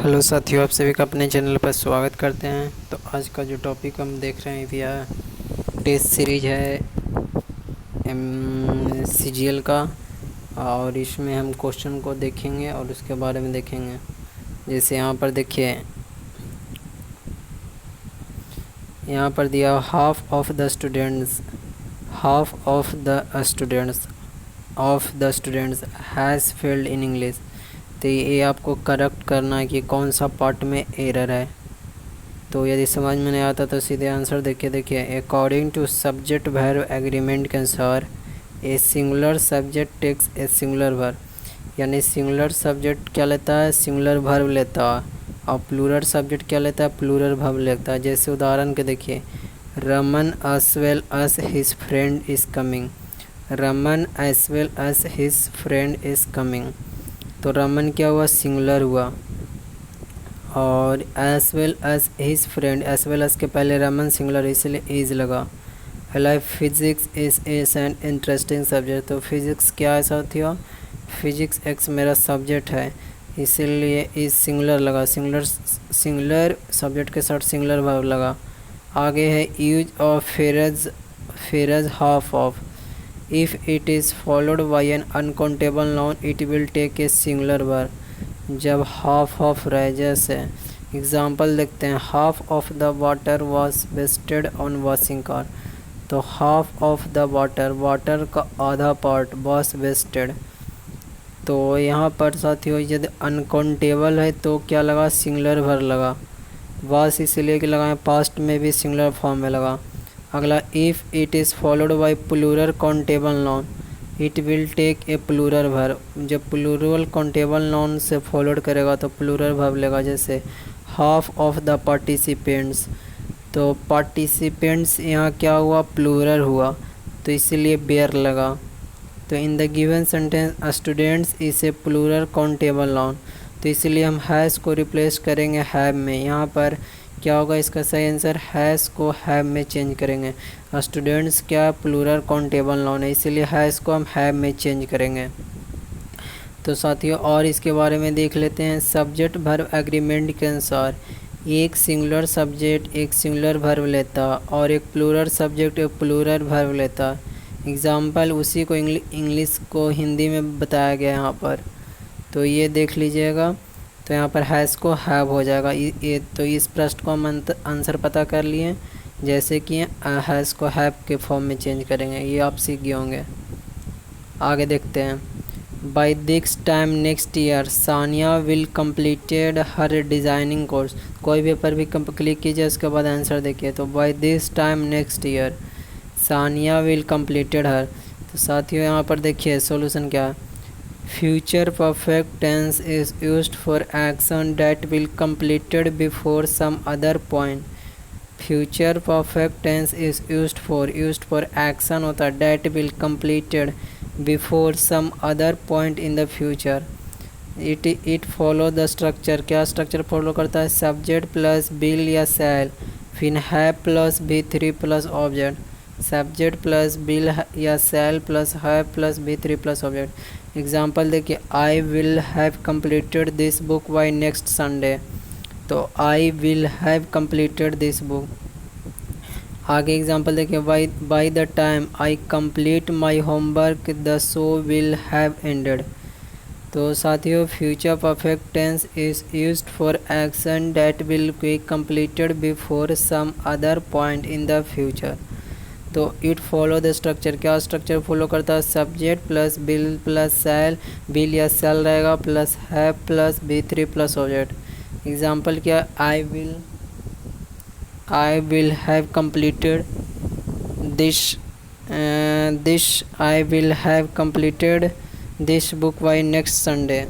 Hello साथियों, आप सभी का अपने चैनल पर स्वागत करते हैं। तो आज का जो टॉपिक हम देख रहे हैं भैया, टेस्ट सीरीज है CGL का। और इसमें हम क्वेश्चन को देखेंगे और उसके बारे में देखेंगे। जैसे यहाँ पर देखिए, यहाँ पर दिया half of the students has failed in English. तो ये आपको करेक्ट करना है कि कौन सा पार्ट में एरर है। तो यदि समझ में नहीं आता तो सीधे आंसर देखिए according to subject verb agreement के अनुसार a singular subject takes a singular verb, यानी सिंगुलर सब्जेक्ट क्या लेता है, सिंगुलर वर्ब लेता है, और प्लूरल सब्जेक्ट क्या लेता है, प्लूरल वर्ब लेता है। जैसे उदाहरण के देखिए, Raman as well as his friend is coming। Raman as well as his friend is coming। तो रमन क्या हुआ, सिंगुलर हुआ, और as well as his friend, as well as के पहले रमन सिंगुलर इसलिए इज लगा। Like physics is an interesting subject. तो फिजिक्स क्या है साथियों, फिजिक्स एक्स मेरा सब्जेक्ट है, इसीलिए इज सिंगुलर लगा, सिंगुलर सब्जेक्ट के साथ सिंगुलर वर्ब लगा। आगे है यूज ऑफ फेरज half of. If it is followed by an uncountable noun it will take a singular verb. जब हाफ ऑफ रहे, जैसे एग्ज़ाम्पल देखते हैं, half of the water was wasted on washing car. तो हाफ ऑफ द वाटर का आधा part was wasted. तो यहाँ पर साथियों यदि अनकाउंटेबल है तो क्या लगा, सिंगुलर वर्ब लगा। वॉस इसलिए कि लगाएं, पास्ट में भी सिंगुलर फॉर्म में लगा। अगला, if it is followed by plural countable noun it will take a plural verb. जब प्लूरल काउंटेबल नाउन से फॉलोड करेगा तो प्लूरल वर्ब लेगा। जैसे हाफ ऑफ द पार्टिसिपेंट्स, तो पार्टिसिपेंट्स यहाँ क्या हुआ, प्लूरल हुआ, तो इसीलिए बेयर लगा। तो in the given sentence students is a plural countable noun, तो इसलिए हम हैज़ को रिप्लेस करेंगे हैव में। यहाँ पर क्या होगा, इसका सही आंसर हैज़ को हैव में चेंज करेंगे। स्टूडेंट्स क्या प्लूरल काउंटेबल नाउन है, इसीलिए हैज़ को हम हैव में चेंज करेंगे। तो साथियों और इसके बारे में देख लेते हैं। सब्जेक्ट वर्ब एग्रीमेंट के अनुसार एक सिंगुलर सब्जेक्ट एक सिंगुलर वर्ब लेता और एक प्लूरल सब्जेक्ट एक प्लूरल वर्ब लेता। एग्जाम्पल उसी को इंग्लिश को हिंदी में बताया गया यहाँ पर, तो ये देख लीजिएगा। तो यहाँ पर हैज़ को हैव हो जाएगा। ये तो इस प्रश्न को हम आंसर पता कर लिए, जैसे कि हैज़ को हैव के फॉर्म में चेंज करेंगे। ये आप सीख गए होंगे। आगे देखते हैं। By this time next year Sania will completed her designing course. कोई भी पर भी क्लिक कीजिए, उसके बाद आंसर देखिए। तो by this time next year Sania will completed her. तो साथियों यहाँ पर देखिए सॉल्यूशन क्या है। Future perfect tense is used for action that will completed before some other point. Future perfect tense is used for action होता है that will completed before some other point in the future. It follow the structure, क्या structure फॉलो करता है, subject plus will या shall, फिर have plus B3 plus object, subject plus will या shall plus have plus B3 plus object. Example देखिए, I will have completed this book by next Sunday. तो I will have completed this book. आगे example देखिए, by the time I complete my homework the show will have ended. तो साथियों future perfect tense is used for action that will be completed before some other point in the future. तो it follow the structure, क्या structure फॉलो करता है, subject plus will plus shall, will या shall रहेगा, plus have plus B3 plus object. Example क्या, I will have completed I will have completed this book by next Sunday।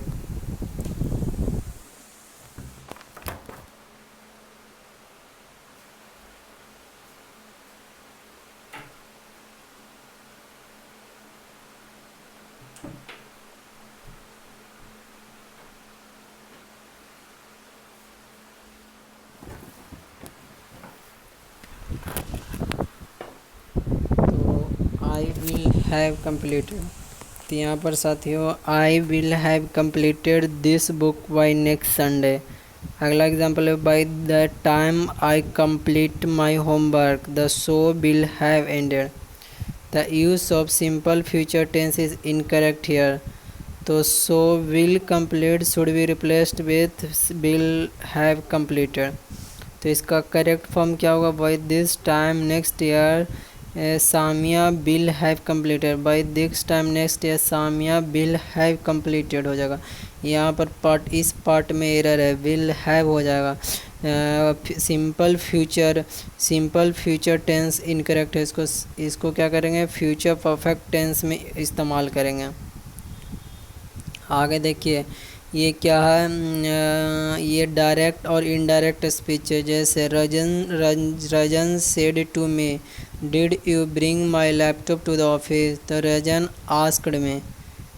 I will have completed, तो यहाँ पर साथियों I will have completed this book by next Sunday. अगला example है by the time I complete my homework the show will have ended. The use of simple future tense is incorrect here. तो so will complete should be replaced with will have completed. तो इसका correct form क्या होगा, by this time next year Samia will have completed. By this time next year Samia will have completed हो जाएगा। यहाँ पर इस पार्ट में एरर है, विल हैव हो जाएगा। सिंपल फ्यूचर टेंस इनकरेक्ट है, इसको क्या करेंगे, फ्यूचर परफेक्ट टेंस में इस्तेमाल करेंगे। आगे देखिए ये क्या है, ये डायरेक्ट और इनडायरेक्ट स्पीच है। जैसे Rajan said to me did you bring my laptop to the office. तो रजन आस्क्ड में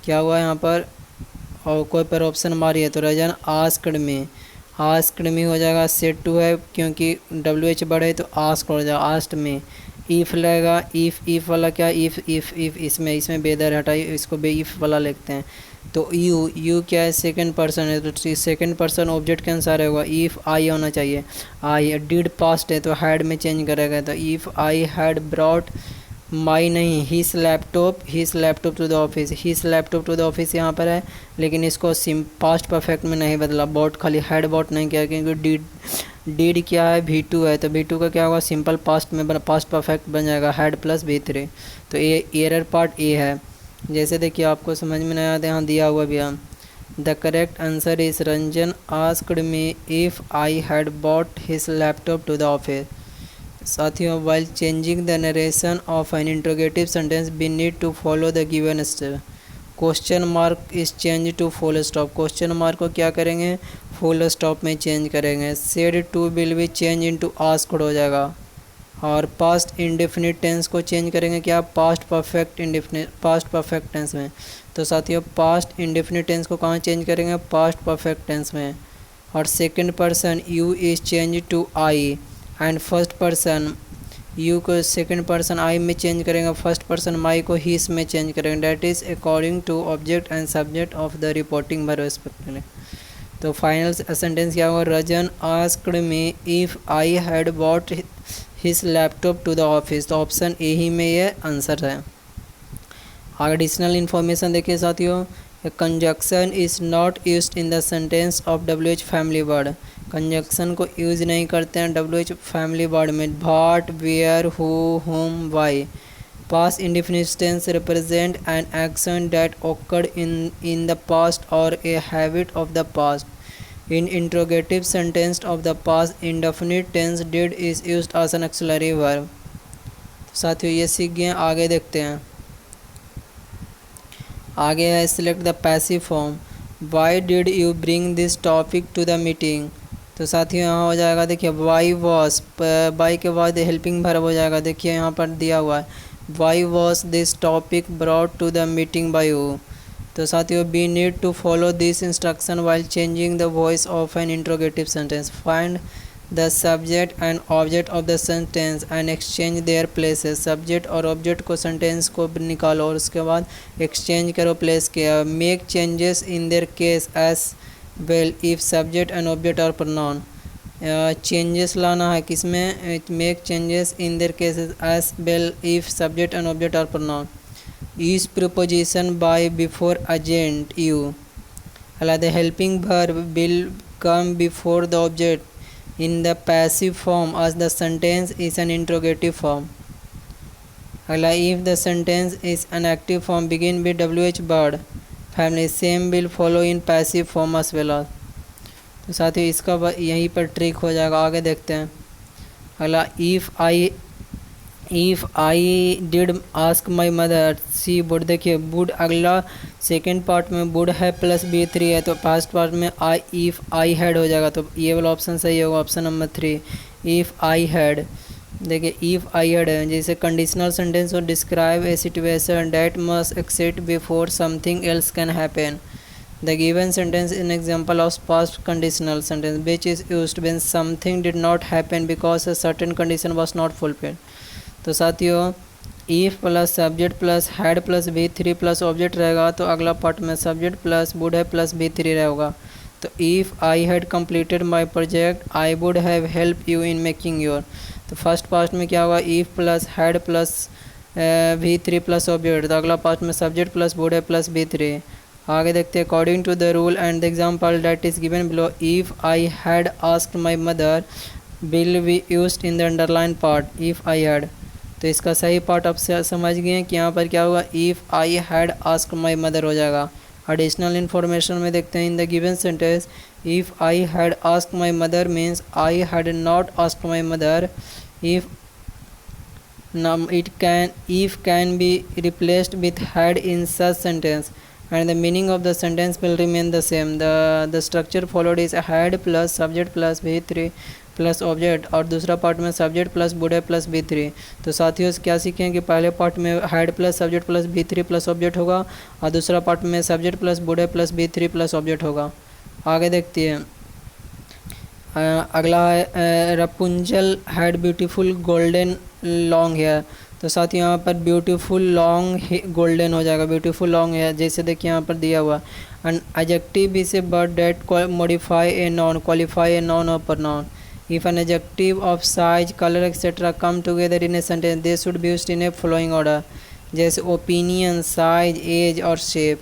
क्या हुआ यहाँ पर, और कोई पर ऑप्शन मारी है तो रजन आस्क्ड में हो जाएगा। सेड टू है क्योंकि WH बढ़े तो आस्क हो जाएगा, आस्ट में। ईफ लगेगा, ईफ वाला क्या, इफ़ इसमें बेदर हटाई, इसको बे ईफ वाला लिखते हैं। तो यू क्या है, सेकंड पर्सन है तो सेकंड पर्सन ऑब्जेक्ट के अनुसार होगा। इफ़ आई होना चाहिए, आई। डिड पास्ट है तो हैड में चेंज करेगा। तो if I had brought my नहीं his laptop to the office. His laptop to the office यहाँ पर है, लेकिन इसको पास्ट परफेक्ट में नहीं बदला, बॉट खाली हैड बॉट नहीं किया, क्योंकि डिड क्या है, V2 है तो V2 का क्या होगा, सिंपल पास्ट में पास्ट परफेक्ट बन जाएगा, हैड प्लस V3। तो ये एरर पार्ट ए है। जैसे देखिए आपको समझ में नहीं आता, यहाँ दिया हुआ भी है। The correct answer is Ranjan asked me if I had bought his laptop to the office. साथियों, while changing the narration of an interrogative sentence we need to follow the given step. Question mark is change to full stop. Question mark को क्या करेंगे, full stop में change करेंगे। Said to will be change into asked हो जाएगा। और past indefinite tense को change करेंगे क्या, पास्ट परफेक्ट टेंस में। तो साथियों पास्ट इंडेफिनिट टेंस को कहाँ चेंज करेंगे, पास्ट परफेक्ट टेंस में। और second person you is change to I and first person you को सेकंड पर्सन आई में चेंज करेंगे, फर्स्ट पर्सन माई को हिस में चेंज करेंगे। That is according to object and subject of the reporting verb respectively. तो final sentence क्या होगा, Rajan asked me if I had bought his laptop to the office. तो option A ही में ये आंसर है। एडिशनल इन्फॉर्मेशन देखिए साथियों, conjunction is not used in the sentence of WH family word. Conjunction को यूज नहीं करते हैं WH फैमिली वर्ड में। What, where, who, home, Y. Past indefinite tense represent an action that occurred in the past or a habit of the past. In interrogative sentence of the past, indefinite tense did is used as an auxiliary verb। साथियों ये सीख गए, आगे देखते हैं। आगे है select the passive form. Why did you bring this topic to the meeting. तो साथियों यहाँ हो जाएगा, देखिए वाई वॉज, बाई के बाद हेल्पिंग वर्ब हो जाएगा। देखिए यहाँ पर दिया हुआ है, why was this topic brought to the meeting by you. तो साथियों we need to follow this instruction while changing the voice of an interrogative sentence. Find the subject and object of the sentence and exchange their places. Subject और object को sentence को निकालो और उसके बाद exchange करो प्लेस के। Make changes in their case as well if subject and object are pronoun. Changes लाना है किसमें, make changes in their cases as well if subject and object are pronoun. use preposition by before agent you. The helping verb will come before the object in the passive form as the sentence is an interrogative form. If the sentence is an active form begin with WH word family, same will follow in passive form as well as। तो साथियों इसका यहीं पर trick हो जाएगा। आगे देखते हैं। अगला if I did ask my mother she would. देखिए वुड अगला सेकेंड पार्ट में वुड है प्लस V3 है, तो फर्स्ट पार्ट में इफ़ आई हैड हो जाएगा। तो ये वाला ऑप्शन सही होगा, option number 3 if I had. देखिए इफ़ आई हैड है जैसे कंडीशनल सेंटेंस और describe a situation that must exist before something else can happen. The given sentence is an example of past conditional sentence which is used when something did not happen because a certain condition was not fulfilled। तो साथियों if plus subject plus had plus V3 plus object रहेगा, तो अगला part में subject plus would है plus V3 रहेगा। तो if I had completed my project I would have help you in making your. तो फर्स्ट पार्ट में क्या होगा, if plus had plus V3 plus object. तो अगला पार्ट में सब्जेक्ट प्लस वुड है प्लस V3। आगे देखते हैं, according to the rule and the example that is given below, if I had asked my mother will be used in the underline part if I had. तो इसका सही part आप समझ गए हैं कि यहाँ पर क्या होगा, if I had asked my mother हो जाएगा। एडिशनल इन्फॉर्मेशन में देखते हैं, इन the given sentence if I had asked my mother means I had not asked my mother. If if can be replaced with had in such sentence and the meaning of the sentence will remain the same. The structure followed is had plus subject plus V3 plus object, और दूसरा part में subject plus would है plus V3। तो साथियों क्या सीखें कि पहले पार्ट में had plus subject plus V3 plus object होगा और दूसरा पार्ट में सब्जेक्ट प्लस वुड है प्लस V3 प्लस ऑब्जेक्ट होगा। आगे देखते हैं, अगला है Rapunzel had beautiful golden long hair. तो साथ ही यहाँ पर ब्यूटीफुल लॉन्ग गोल्डन हो जाएगा, ब्यूटीफुल लॉन्ग हेयर। जैसे देखिए यहाँ पर दिया हुआ an adjective is a word that modify a noun, qualify a noun और pronoun. If an adjective of size colour etcetera come together in a sentence they should be used in a following order. जैसे opinion, size, age और shape,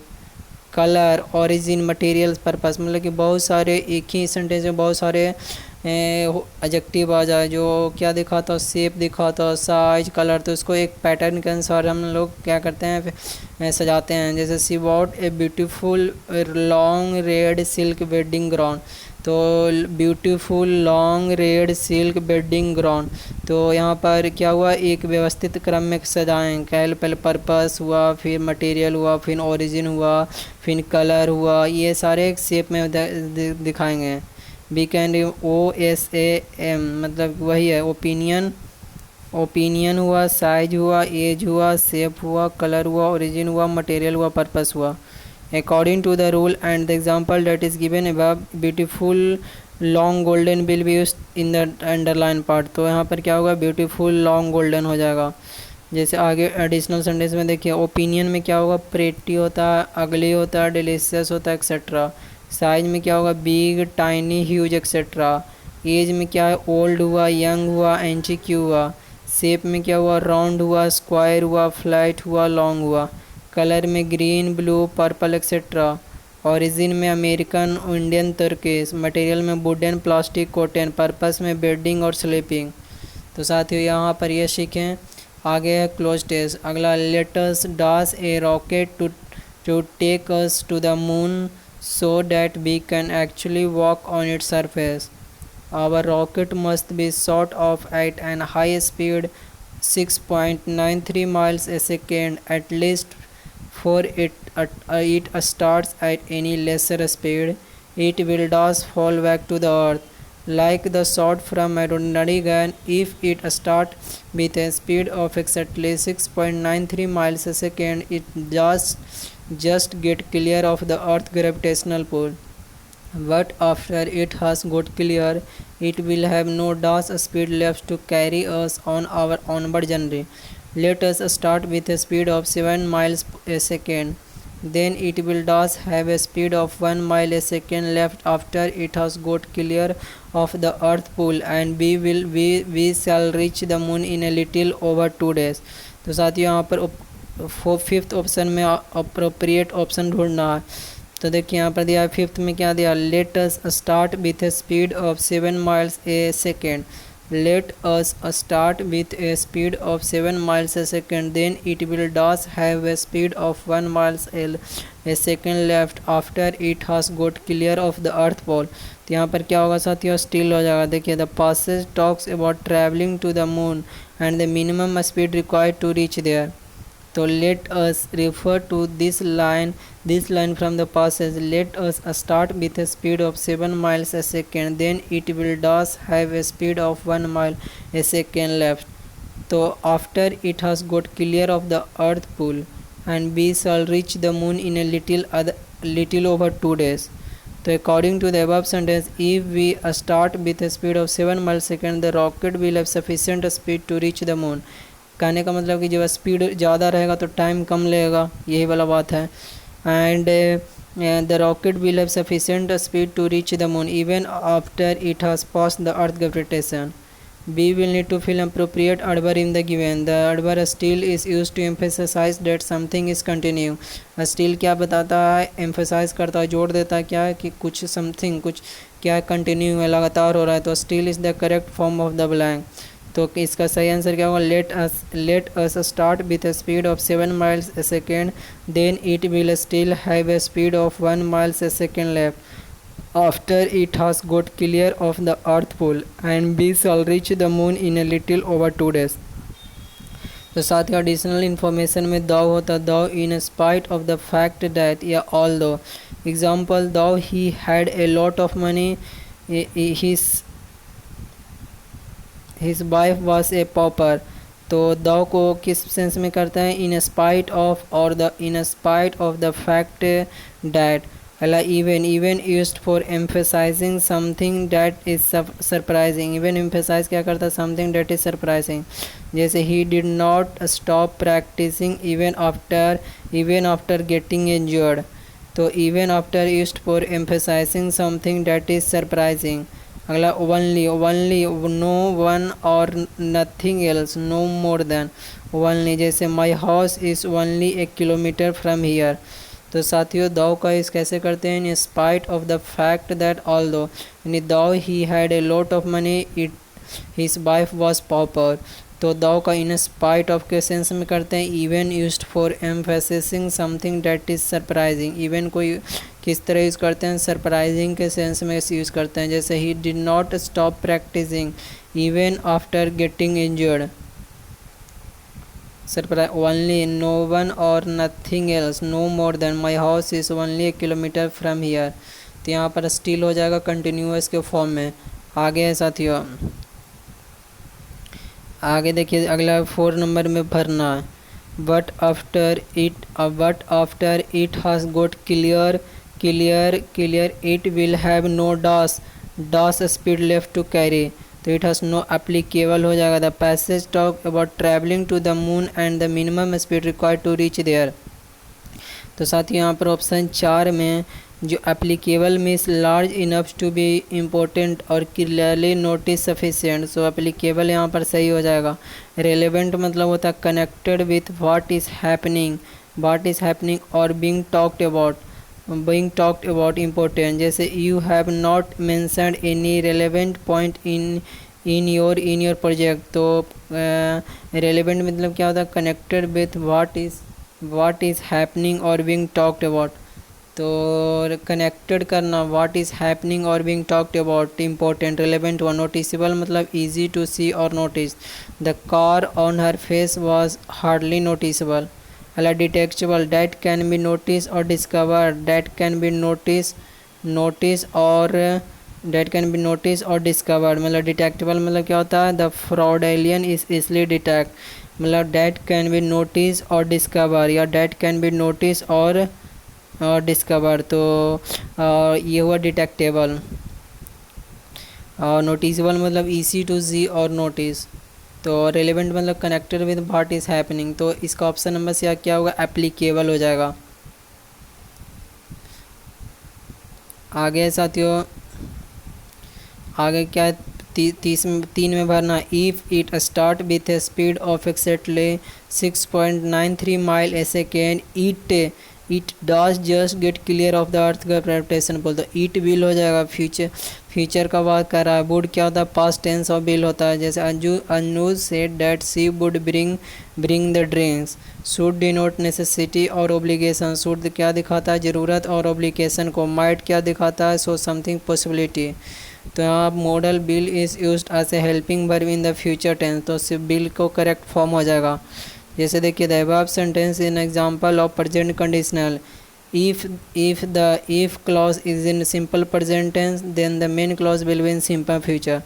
colour, origin, material, purpose. मतलब कि बहुत सारे एक ही sentence में बहुत सारे एडजेक्टिव आ जाए जो क्या दिखाता हो, शेप दिखाता हो, साइज, कलर। तो उसको एक पैटर्न के अनुसार हम लोग क्या करते हैं, सजाते हैं। जैसे see what a beautiful long red silk wedding ground. तो beautiful long red silk wedding ground. तो यहाँ पर क्या हुआ, एक व्यवस्थित क्रम में सजाएं। पहले पर्पस हुआ, फिर मटेरियल हुआ, फिर ओरिजिन हुआ, फिर कलर हुआ, ये सारे एक शेप में दिखाएंगे। बी कैन OSAM मतलब वही है, ओपिनियन हुआ, साइज हुआ, एज हुआ, शेप हुआ, कलर हुआ, ओरिजिन हुआ, मटेरियल हुआ, पर्पस हुआ। According to the rule and the example that is given above, beautiful long golden will be used in the underline part। तो यहाँ पर क्या होगा, beautiful long golden हो जाएगा। जैसे आगे एडिशनल सेंटेंस में देखिए, ओपिनियन में क्या होगा, प्रेटी होता है, अगली होता है, डिलीशियस होता है, एक्सेट्रा। साइज में क्या होगा, big, tiny, huge, etcetera. Age में क्या है, ओल्ड हुआ, यंग हुआ, एंटीक हुआ। शेप में क्या हुआ, राउंड हुआ, स्क्वायर हुआ, फ्लैट हुआ, लॉन्ग हुआ। कलर में green, blue, purple, etcetera. Origin में अमेरिकन, इंडियन, तुर्किश। मटेरियल में वुडन, प्लास्टिक, कॉटन। पर्पस में बेडिंग और स्लीपिंग। तो साथियों यहाँ पर ये सीखें। आगे है क्लोज टेस्ट। अगला, let us dash a rocket to take us to the moon so that we can actually walk on its surface. Our rocket must be shot off at an high speed 6.93 miles a second at least. For it starts at any lesser speed, it will dash fall back to the earth like the shot from an ordinary gun. If it starts with a speed of exactly 6.93 miles a second, it just get clear of the earth's gravitational pull. But after it has got clear, it will have no dash speed left to carry us on our onward journey. Let us start with a speed of 7 miles a second. Then it will dash have a speed of 1 mile a second left after it has got clear of the earth pull, and we shall reach the moon in a little over 2 days. तो साथियों यहाँ पर fifth option में appropriate option ढूंढना है। तो देखिए यहाँ पर दिया है, फिफ्थ में क्या दिया, let us start with a speed of 7 miles a second. Let us start with a speed of 7 miles a second. Then it will dash have a speed of 1 miles a second left after it has got clear of the earth pole. तो यहाँ पर क्या होगा साथियों, still हो जाएगा। देखिए, the passage talks about traveling to the moon and the minimum speed required to reach there. तो let us refer to this line from the passage. Let us start with a speed of 7 miles a second. Then it will dash have a speed of 1 mile a second left. तो after it has got clear of the earth pull, and we shall reach the moon in a little over 2 days. तो according to the above sentence, if we start with a speed of 7 miles a second, the rocket will have sufficient speed to reach the moon. कहने का मतलब कि जब speed ज़्यादा रहेगा तो time कम लगेगा, यही वाला बात है। And the rocket will have sufficient speed to reach the moon even after it has passed the earth gravitation. B will need to fill appropriate adverb in the given. The adverb still is used to emphasize that something is continue. Still क्या बताता है, emphasize करता है, जोड़ देता है क्या कि कुछ something कुछ क्या कंटिन्यू है, लगातार हो रहा है, तो still is the correct form of the blank. तो इसका सही आंसर क्या होगा, let us start with a speed of 7 miles a second, then it will still have a speed of 1 miles a second left after it has got clear of the earth pole, and we shall reach the moon in a little over 2 days. तो साथ ही additional information में दाव होता है, though in spite of the fact that या although. Example, though he had a lot of money, his wife was a pauper. तो though को किस सेंस में करता है, इन स्पाइट ऑफ और the in spite of the fact that. अला even used for emphasizing something that is surprising. Even emphasize क्या करता है, समथिंग दैट इज सरप्राइजिंग. जैसे he did not stop practicing even after getting injured. तो even after used for emphasizing something that is surprising. अगला only, no one और nothing else, no more than. Only, जैसे my house is only a kilometre from here. तो साथियों though का इस कैसे करते हैं, in spite of the fact that although, यानी though he had a lot of money, it his wife was pauper. तो दाव का इन स्पाइट ऑफ के सेंस में करते हैं, even used for emphasising something that is surprising. Even को किस तरह यूज़ करते हैं, सरप्राइजिंग के सेंस में यूज़ करते हैं. जैसे he did not stop practicing even after getting injured. Surprise, only, no one और nothing else, no more than, my house is only a kilometre from here. तो यहाँ पर स्टिल हो जाएगा कंटिन्यूअस के फॉर्म में. आगे है साथियों, आगे देखिए अगला 4 नंबर में भरना है. But after it has got clear it will have no thus speed left to carry. तो इट हैज़ नो एप्लीकेबल हो जाएगा. The passage talk about travelling to the moon and the minimum speed required to reach there. तो साथ ही यहाँ पर option 4 में जो applicable means large enough to be important और clearly notice sufficient. So applicable यहाँ पर सही हो जाएगा. रेलेवेंट मतलब होता है connected with what is happening और बीइंग टॉक्ड अबाउट इम्पोर्टेंट. जैसे you have not mentioned any relevant point in your project. तो रेलेवेंट मतलब क्या होता है, connected with what is happening और बीइंग टॉक्ड अबाउट. तो कनेक्टेड करना, व्हाट इज़ हैपनिंग और being talked about important. Relevant हुआ. नोटिसेबल मतलब ईजी टू सी और notice. The car on her face was hardly noticeable. अला detectable, that can be notice और discover. That can be notice और discovered. मतलब detectable मतलब क्या होता है, द फ्रॉडलियन इज इजली डिटेक्ट. मतलब डैट कैन बी नोटिस और डिस्कवर या डैट कैन बी नोटिस और डिस्कवर. तो ये हुआ डिटेक्टेबल. और नोटिसेबल मतलब ईजी टू सी और नोटिस. तो रेलेवेंट मतलब connected with what is happening. तो इसका ऑप्शन नंबर से क्या होगा, एप्लीकेबल हो जाएगा. आगे साथियों, आगे क्या है, 3 में भरना. If it start with a speed of exactly 6.93 mile a second, it does just get clear of the earth gravitation pull. तो इट विल हो जाएगा. फ्यूचर का बात कर रहा है. वुड क्या होता है, पास्ट टेंस ऑफ विल होता है. जैसे Anuj said that she would bring the drinks. Should denote necessity और ओब्लिगेशन. शुड क्या दिखाता है, ज़रूरत और ओब्लिगेशन को. माइट क्या दिखाता है, सो समथिंग पॉसिबिलिटी. तो यहाँ modal will is used as a helping verb in the future tense. तो सिर्फ बिल को करेक्ट फॉर्म हो जाएगा. जैसे देखिए, the above sentence in example of present conditional. if clause is in simple present tense, then the main clause will be in simple future.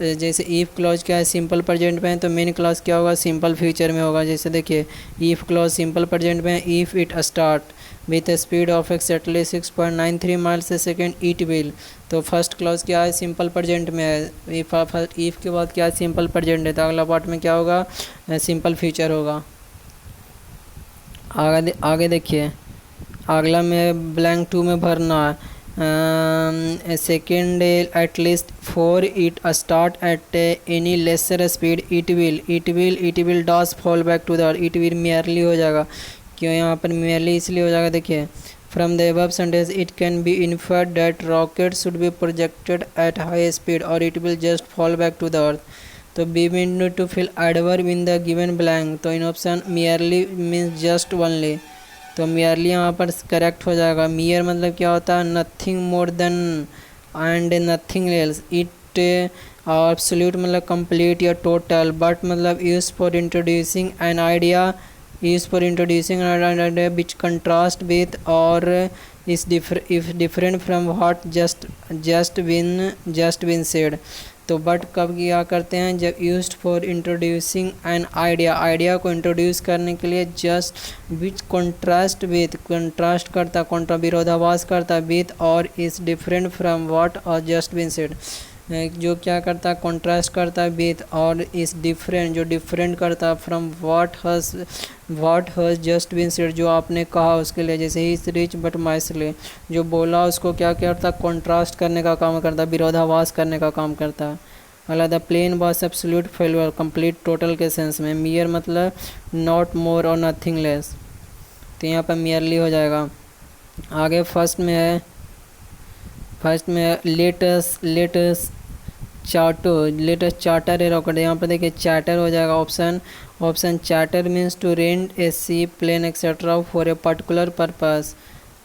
जैसे if clause क्या है, सिंपल प्रेजेंट में है, तो मेन क्लॉज क्या होगा, सिंपल फ्यूचर में होगा. जैसे देखिए, if clause सिंपल प्रेजेंट में है, if it start with a speed of exactly 6.93 miles a second, it will. तो फर्स्ट क्लॉज क्या है, सिंपल प्रेजेंट में है. if के बाद क्या है, सिंपल प्रेजेंट है, तो अगला पार्ट में क्या होगा, सिंपल फ्यूचर होगा. आगे देखिए, अगला में ब्लैंक 2 में भरना है। Second at least for it start at any lesser speed it will thus fall back to the earth. It will merely हो जाएगा, क्यों यहाँ पर मेयरली इसलिए हो जाएगा, देखिए from the above sentence it can be inferred that rocket should be projected at high speed और it will just fall back to the earth. तो we we need to fill adverb in the given blank. तो in option merely means just only, तो merely यहाँ पर correct हो जाएगा। Mayor मतलब क्या होता है, nothing more than and nothing else. It absolute मतलब कंप्लीट या टोटल, बट मतलब use for introducing an idea which contrast with or is different from what just been said। तो बट कब किया करते हैं, जब used for introducing an idea को इंट्रोड्यूस करने के लिए, just which contrast with contrast करता विरोधाभास करता विथ और इज़ डिफरेंट फ्रॉम व्हाट और जस्ट बीन सेड। जो क्या करता है, कॉन्ट्रास्ट करता है विथ और इज़ डिफरेंट जो डिफरेंट करता from what has just been said, जो आपने कहा उसके लिए। जैसे he is rich but miserly, जो बोला उसको क्या करता, कॉन्ट्रास्ट करने का काम करता, विरोधाभास करने का काम करता है। अगला the plane was absolute failure complete total के सेंस में। मियर मतलब नॉट मोर और नथिंग लेस, तो यहाँ पर मियरली हो जाएगा। आगे फर्स्ट में है लेटेस्ट चार्टर है रॉकेट, यहाँ पर देखिए चार्टर हो जाएगा option charter means to rent a sea plane etcetera for a particular purpose.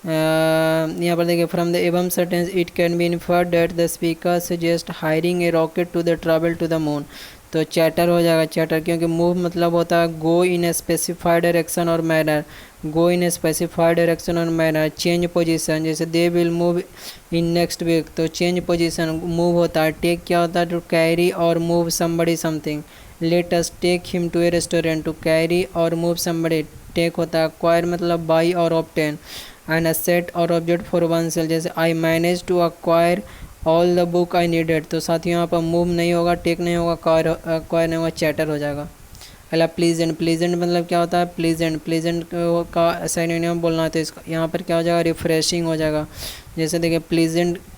यहाँ पर देखिए from the above sentence it can be inferred that the speaker suggest hiring a rocket to the travel to the moon. तो charter हो जाएगा charter, क्योंकि move मतलब होता है go in a specified direction और manner, go in a specified direction और manner. Change position, जैसे they will move in next week, तो चेंज पोजीशन मूव होता है। टेक क्या होता है, टू कैरी और move somebody something. Let us take him to a restaurant, to carry और मूव समबडी टेक होता है। एक्वायर मतलब बाई और ऑब्टेन। एन एसेट और ऑब्जेक्ट फॉर वन सेल, जैसे I manage to acquire all the book I needed. तो साथ ही यहाँ पर मूव नहीं होगा, टेक नहीं होगा, एक्वायर नहीं होगा, चैटर हो जाएगा। अगला प्लीजेंट मतलब क्या होता है, प्लीजेंट का सिनोनिम बोलना है, तो इसका यहाँ पर क्या हो जाएगा, रिफ्रेशिंग हो जाएगा। जैसे देखिए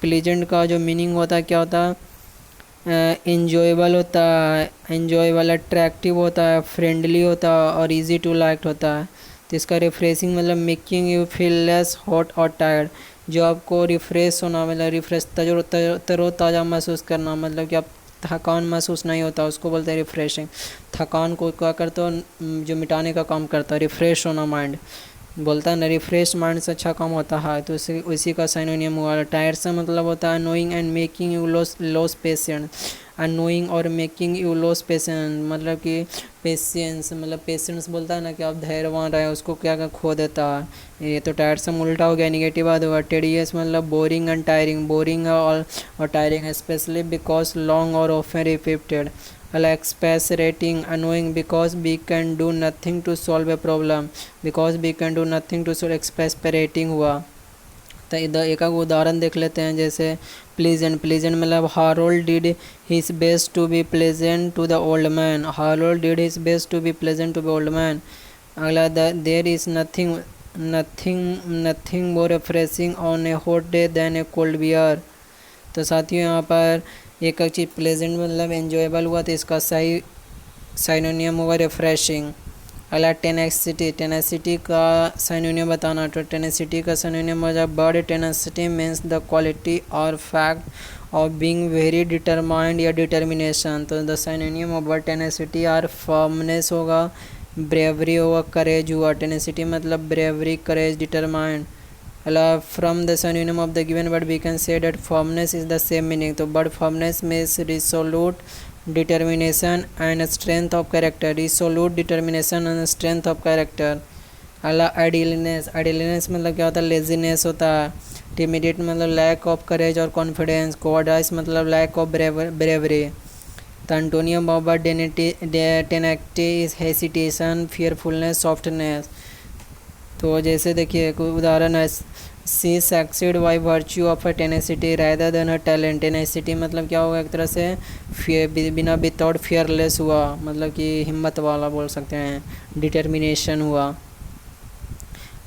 प्लीजेंट का जो मीनिंग होता है क्या होता है, इंजॉयबल होता है, इंजॉयबल अट्रैक्टिव होता है, फ्रेंडली होता है और इजी टू लाइक होता है। तो इसका रिफ्रेशिंग मतलब making you feel less hot और टायर्ड, जो आपको रिफ़्रेश होना मतलब रिफ़्रेश तरोताज़ा महसूस करना, मतलब कि आप थकान महसूस नहीं होता, उसको बोलते हैं रिफ़्रेशिंग। थकान को क्या करता हो, जो मिटाने का काम करता है, रिफ़्रेश होना माइंड बोलता है ना, रिफ़्रेश माइंड से अच्छा काम होता है। तो उसी का सिनोनिम हुआ। टायर्ड से मतलब होता है knowing and making you loss patience. Annoying और मेकिंग यू लॉस पेशेंस मतलब कि पेशेंस मतलब पेशेंस बोलता है ना कि आप धैर्यवान रहे, उसको क्या खो देता है। ये तो टायर्ड से उल्टा हो गया, निगेटिव बात होगा। टेडियस मतलब बोरिंग एंड टायरिंग, बोरिंग और टायरिंग स्पेशली बिकॉज लॉन्ग और often repeated. Exasperating annoying because we can do nothing to solve a problem, because we can do nothing to solve. Exasperating हुआ। तो इधर एक उदाहरण देख लेते हैं, जैसे प्लीजेंट मतलब Harold did his best to be pleasant to the old man, Harold did his best to be pleasant to the old man. अगला there is nothing more refreshing on a hot day than a cold beer. तो साथियों यहाँ पर एक चीज़ pleasant मतलब enjoyable हुआ, तो इसका सही सिनोनिम हुआ रिफ्रेशिंग। अगला टेनेसिटी का सिनोनिम बताना। तो टेनेसिटी का सिनोनिम हो जाए word tenacity means the quality और fact of being very determined या डिटर्मिनेशन। तो the synonym of word tenacity are firmness होगा, ब्रेवरी होगा, करेज हुआ। टेनेसिटी मतलब ब्रेवरी, करेज, डिटरमाइंड। अला from the synonym of the given word we can say that firmness is the same meaning. तो word firmness means resolute determination and strength of character, resolute determination and strength of character। अगला idleness मतलब क्या होता है, laziness होता है। timidity मतलब lack of courage और कॉन्फिडेंस। cowardice मतलब लैक ऑफ ब्रेवरी। तो antonym of tenacity is hesitation, fearfulness, softness. तो जैसे देखिए उदाहरण है, she succeed by virtue of a tenacity rather than her talent. Tenacity मतलब क्या होगा, एक तरह से बिना विदाउट फियरलेस हुआ, मतलब कि हिम्मत वाला बोल सकते हैं। डिटर्मिनेशन हुआ।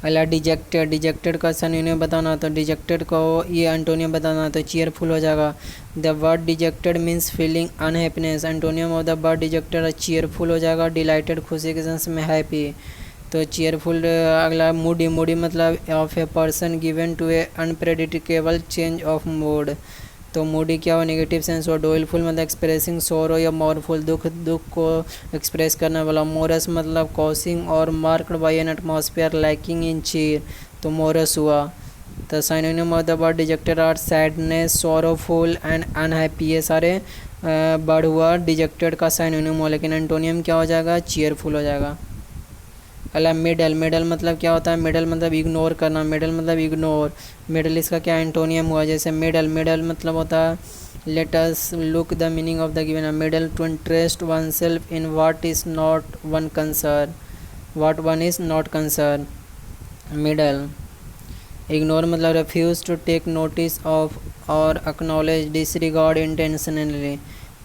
अगला डिजेक्टेड, डिजेक्टेड का सिनोनिम बताना तो डिजेक्टेड को ये एंटोनियम बताना तो चीयरफुल हो जाएगा। The word dejected means feeling unhappiness, antonym of the word dejected cheerful हो जाएगा। डिलाइटेड खुशी के सेंस में हैप्पी, तो चीयरफुल। अगला मूडी, मूडी मतलब of a person given to a unpredictable change of mood, तो मूडी क्या हो, नेगेटिव सेंस हो। डोइलफुल मतलब एक्सप्रेसिंग सोरो या मोरफुल, दुख, दुख को एक्सप्रेस करने वाला। मोरस मतलब कॉसिंग और marked by an atmosphere lacking in cheer, तो मोरस हुआ। तो synonym of the word dejected are sadness, sorrowful and unhappy, ये सारे वर्ड हुआ डिजेक्टेड का सिनोनिम हो, लेकिन एंटोनियम क्या हो जाएगा, चीयरफुल हो जाएगा। अला मिडल, मिडल मतलब क्या होता है, मिडल मतलब इग्नोर करना, मिडल मतलब इग्नोर। मिडल इसका क्या एंटोनियम हुआ, जैसे मिडल, मिडल मतलब होता है let us look the meaning of the given. Meddle to interest oneself in what is not one concern, what one is not concern. Meddle. Ignore मतलब refuse to take notice of और acknowledge, disregard intentionally.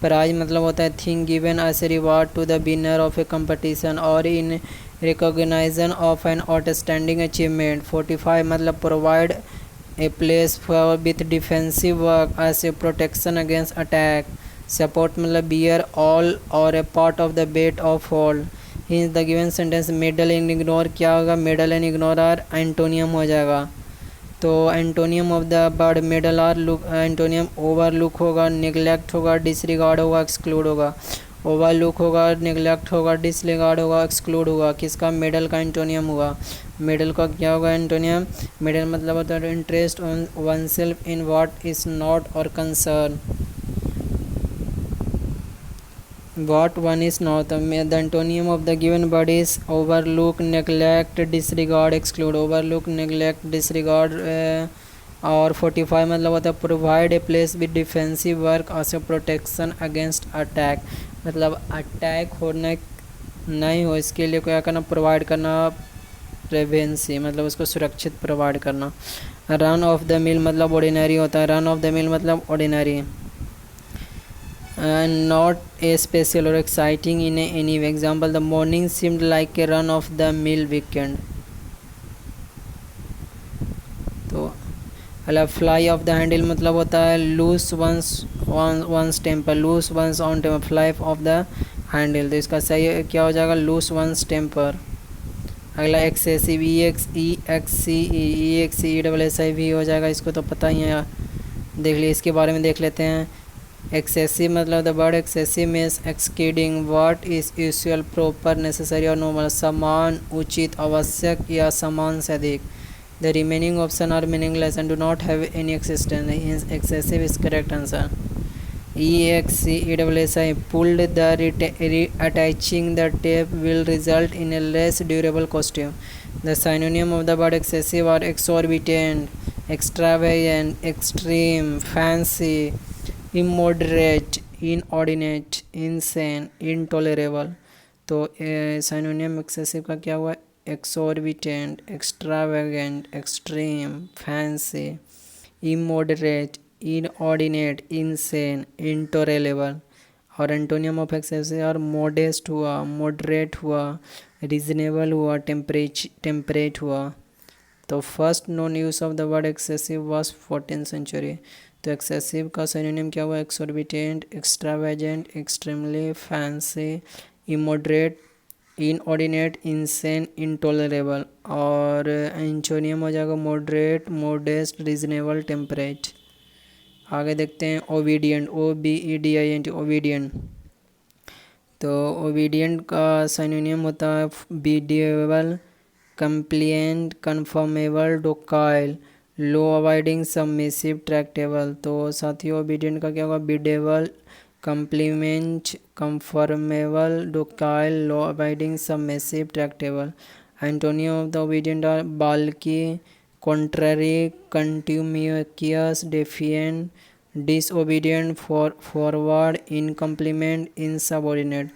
Prize मतलब होता है thing given as a reward to the winner of a competition और in recognition of an outstanding achievement. 45 मतलब provide a place for with defensive work as a protection against attack. Support मतलब bear all और a part of the weight of all. In the given sentence meddle and ignore क्या होगा, meddle and ignore are antonym हो जाएगा। तो antonym of the word meddle are look, antonym overlook होगा, neglect होगा, disregard होगा, exclude होगा। Overlook होगा, निगलेक्ट होगा, डिसरिगार्ड होगा, एक्सक्लूड होगा, किसका, मिडल का एंटोनियम हुआ। मिडल का क्या होगा एंटोनियम, मिडल मतलब होता है interest on one self in what is not और concern, what one is not. The antonym of the given word is overlook, neglect, disregard, exclude। overlook, neglect, disregard। और 45 मतलब होता है provide a place with defensive work as a protection against attack, मतलब attack होने नहीं हो इसके लिए क्या करना, प्रोवाइड करना, प्रिवेंसी मतलब उसको सुरक्षित प्रोवाइड करना। रन ऑफ द मिल मतलब ऑर्डिनरी होता है, रन ऑफ द मिल मतलब ordinary. And not a special or exciting in any way. Example, the morning seemed like a run of the mill weekend। तो अला fly off the handle मतलब होता है lose one's temper, lose one's on temper, fly off the handle, तो इसका सही क्या हो जाएगा, लूज वंस टेम्पर। अगला excessive, E X C double S I भी हो जाएगा, इसको तो पता ही है, देख लीजिए, इसके बारे में देख लेते हैं। एक्सेसिव मतलब the word excessive means exceeding what is usual, proper, necessary और नॉर्मल, समान, उचित, आवश्यक या समान से अधिक। The remaining option are meaningless and do not have any existence, excessive is correct answer. EXCESSI pulled the attaching the tape will result in a less durable costume. The synonym of the word excessive are exorbitant, extravagant, extreme, fancy, immoderate, inordinate, insane, intolerable। तो सिनोनियम excessive का क्या हुआ, exorbitant, extravagant, extreme, fancy, immoderate, inordinate, insane, intolerable. और antonym of excessive और modest हुआ, moderate हुआ, reasonable हुआ, temperate हुआ। तो first known use of the word excessive was 14th century। तो एक्सेसिव का सिनोनिम क्या हुआ, exorbitant, extravagant, extremely, fancy, immoderate, inordinate, insane, intolerable. और एंटोनियम हो जाएगा मॉडरेट, मोडेस्ट, रीजनेबल, टेम्परेट। आगे देखते हैं ओबीडियंट, OBEDIENT, ओबीडियंट। तो ओबीडियंट का सिनोनिम होता है biddable, compliant, conformable, docile, law abiding, submissive, tractable. तो साथियों ओबीडियंट का क्या होगा, biddable, compliment, conformable, docile, law abiding, submissive, tractable. Antonym of the obedient are balky, contrary, contumacious, defiant, disobedient, forward, incompliment, insubordinate।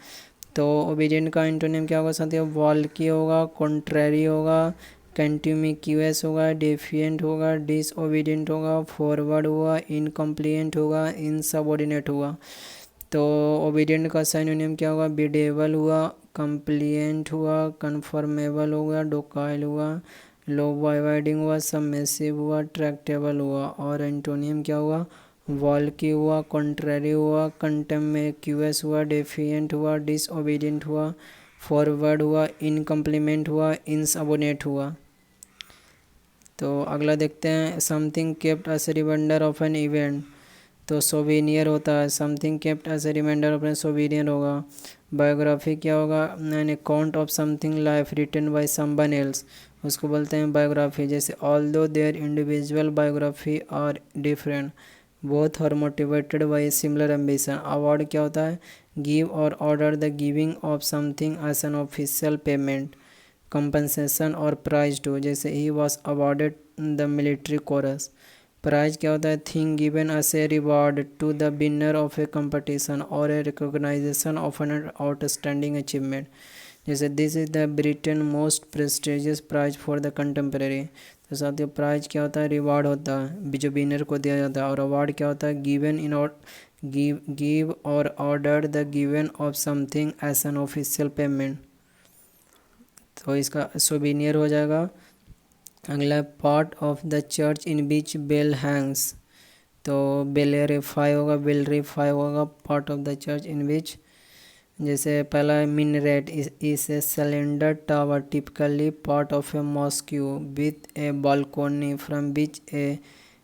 तो obedient का antonym क्या होगा साथियों, बाल्की होगा, कॉन्ट्ररी होगा, कंट्यूमिक्यूअस होगा, डेफिएंट होगा, डिसओबीडियंट होगा, फॉरवर्ड हुआ, इनकम्प्लिएंट होगा, इनसबऑर्डिनेट हुआ। तो ओबीडियंट का सिनोनिम क्या होगा, बिडेबल हुआ, कंप्लिएंट हुआ, कन्फर्मेबल हुआ, डोकाइल हुआ, लो अवॉइडिंग हुआ, सबमिसिव हुआ, ट्रैक्टेबल हुआ। और एंटोनियम क्या हुआ, वॉल्की हुआ, कॉन्ट्ररी हुआ, कंटेम्क्यूअस हुआ, डेफिएंट हुआ, डिसओबीडियंट हुआ, फॉरवर्ड हुआ, इनकम्प्लीमेंट हुआ, इनसबोर्डिनेट हुआ। तो अगला देखते हैं, something kept as a reminder of an event. तो सोवेनियर होता है, something kept as a reminder of an souvenir होगा। बायोग्राफी क्या होगा, an account of something life written by someone else, उसको बोलते हैं बायोग्राफी। जैसे although their individual biography are different both are motivated by a similar ambition. Award क्या होता है, गिव और order the giving of something as an official payment, compensation और prize too. जैसे he was awarded the military cross. Prize क्या होता है, thing given as a reward to the winner of a competition और a recognition of an outstanding achievement. जैसे this is the Britain most prestigious prize for the contemporary. तो साथियों prize क्या होता है, रिवॉर्ड होता है जो विनर को दिया जाता है। और अवार्ड क्या होता है, गिवन इन गिव और order the given of something as an official payment. तो इसका सोविनियर हो जाएगा। अगला part of the church in which bell hangs. तो बेलेरिफाई होगा, बेलरीफाई होगा, part of the church in which. जैसे पहला minaret is a cylinder tower typically part of a mosque with a balcony from which a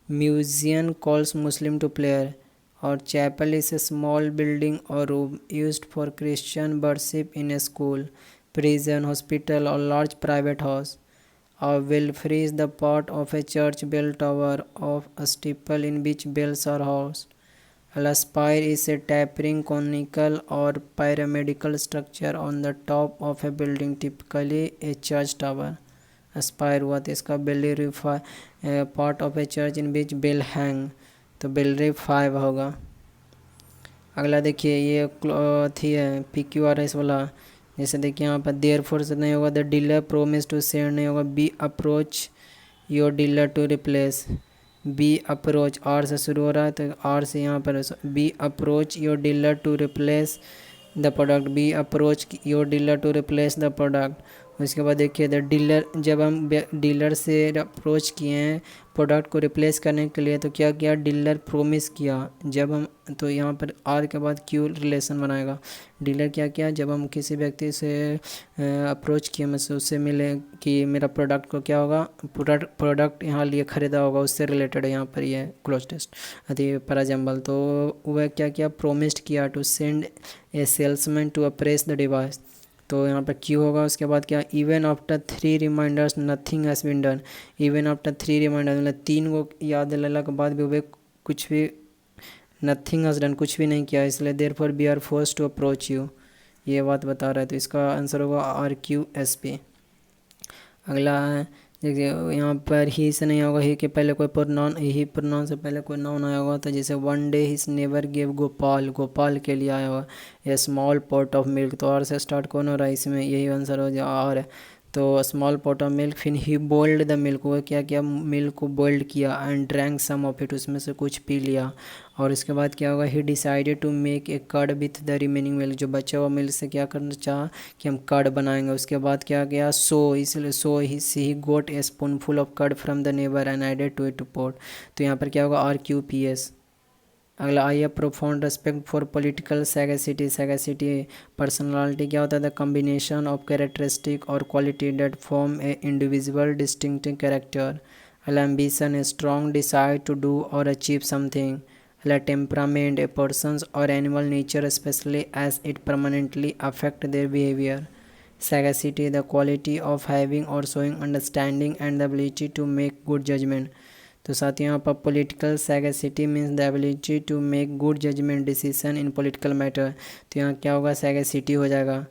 muezzin calls Muslim to prayer. और chapel is a small building और room used for Christian worship in A school, prison, hospital or large private house. A belfry is the part of a church bell tower of a steeple in which bells are housed. A spire is a tapering conical or pyramidal structure on the top of a building, typically a church tower. A spire हुआ तो इसका belfry part of a church in which bell hang, तो belfry 5 होगा। अगला देखिए ये थी है PQRS वाला। जैसे देखिए यहाँ पर देयर फोर से नहीं होगा, the dealer promise to send नहीं होगा, B approach your dealer to replace. B approach R से शुरू हो रहा है तो आर से यहाँ पर B approach your dealer to replace the product, B approach your dealer to replace the product. उसके बाद देखिए द डीलर, जब हम डीलर से अप्रोच किए हैं प्रोडक्ट को रिप्लेस करने के लिए तो क्या किया, डीलर प्रोमिस किया। जब हम तो यहाँ पर आर के बाद क्यू रिलेशन बनाएगा। डीलर क्या किया, जब हम किसी व्यक्ति से अप्रोच किए, मैं उससे मिले कि मेरा प्रोडक्ट को क्या होगा, प्रोडक्ट यहाँ लिए ख़रीदा होगा, उससे रिलेटेड है यहाँ पर ये क्लोज टेस्ट अति पराजम्बल। तो वह क्या किया, प्रोमिस्ड किया to send a salesman to appraise the device, तो यहाँ पर क्यू होगा। उसके बाद क्या, even after 3 reminders nothing has been done. Even after 3 reminders मतलब 3 को याद दिलाने के बाद भी वे कुछ भी नथिंग हैज़ डन, कुछ भी नहीं किया, इसलिए therefore we are forced to approach you, ये बात बता रहा है। तो इसका आंसर होगा RQSP। अगला है देखिए यहाँ पर ही से नहीं होगा, ही के पहले कोई प्रोनाउन, ही प्रोनाउन से पहले कोई नाउन आया होगा। तो जैसे one day his never give Gopal, Gopal के लिए आया होगा। ए स्मॉल पॉट ऑफ मिल्क, तो आर से स्टार्ट कौन हो रहा है इसमें, यही आंसर हो जाए आर है। तो स्मॉल पॉट ऑफ मिल्क, फिर ही बॉइल्ड द मिल्क, वो क्या किया, मिल्क को बॉइल्ड किया, and drank some of it, उसमें से कुछ पी लिया। और इसके बाद क्या होगा, he decided to make a curd with the remaining milk, जो बचा हुआ मिल्क से क्या करना चाहा कि हम कर्ड बनाएंगे। उसके बाद क्या गया, सो, इसलिए so he got a spoonful of curd from the neighbour and added to it to pot, तो यहाँ पर क्या होगा RQPS। अगला, I have profound respect for political sagacity. Sagacity personality क्या होता है, द कम्बिनेशन ऑफ कैरेक्टरिस्टिक और quality that form a individual distinctive character. अगला, ambition a strong decide to do और अचीव समथिंग। अगला, टेम्परामेंट ए पर्सनस और animal nature specially as it permanently affect their behaviour. Sagacity, the quality of having or showing understanding and the ability to make good judgment। तो साथियों यहाँ पर political sagacity means the ability to make good judgement decision in political matter, तो यहाँ क्या होगा, sagacity हो जाएगा।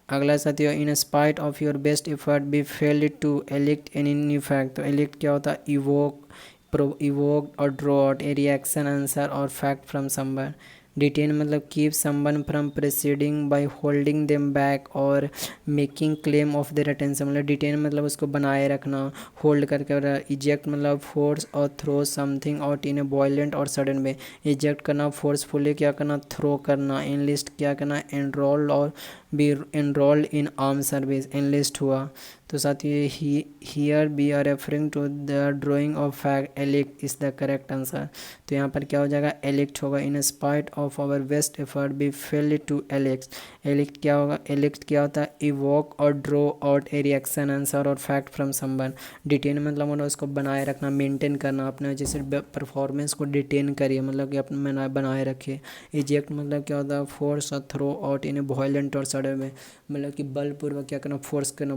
अगला साथियों, in spite of your best effort we failed to elicit an in fact, तो एलिक्ट क्या होता है, इवोक और draw out a reaction answer और फैक्ट फ्रॉम समवन। डिटेन मतलब keep someone from proceeding by holding them back और making claim of their attention, मतलब detain मतलब उसको बनाए रखना, होल्ड करके। और इजेक्ट मतलब फोर्स और throw something out in a violent और सडन वे, इजेक्ट करना फोर्सफुली क्या करना, थ्रो करना। एनलिस्ट क्या करना, एनरोल्ड और be enrolled in arm service, enlist हुआ। तो साथ ये here we are referring to the drawing of fact elicit is the correct answer. तो यहाँ पर क्या हो जाएगा, एलिक्ट होगा। In spite of our best effort we failed to elicit. Elicit क्या होगा, एलिक्ट क्या होता है, इवोक और draw out a reaction answer और फैक्ट फ्रॉम समवन। डिटेन मतलब उसको बनाए रखना, मेंटेन करना, अपने जैसे परफॉर्मेंस को डिटेन करिए, मतलब कि अपने बनाए रखिए। इजेक्ट मतलब क्या होता है, फोर्स और throw out in a violent और सडन में, मतलब कि बलपूर्वक क्या करना, फोर्स करना,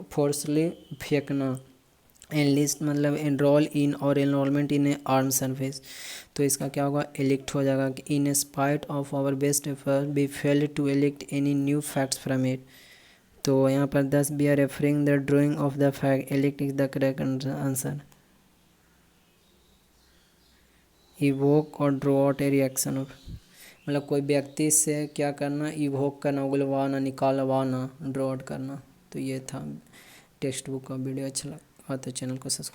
फोर्सली फेंकना। एनलिस्ट मतलब एनरोल इन और enrolment in a arm service. तो इसका क्या होगा, एलिक्ट हो जाएगा कि in spite of our best effort we failed to elicit any new facts from it. तो यहाँ पर 10 we are referring the drawing of the fact elicit is the correct answer. Evoke और draw out a reaction of, मतलब कोई व्यक्ति से क्या करना, इवोक करना, उगलवाना, निकालवाना, ड्रॉ आउट करना। तो ये था टेक्स्ट बुक का वीडियो। अच्छा लगा तो चैनल को सब्सक्राइब।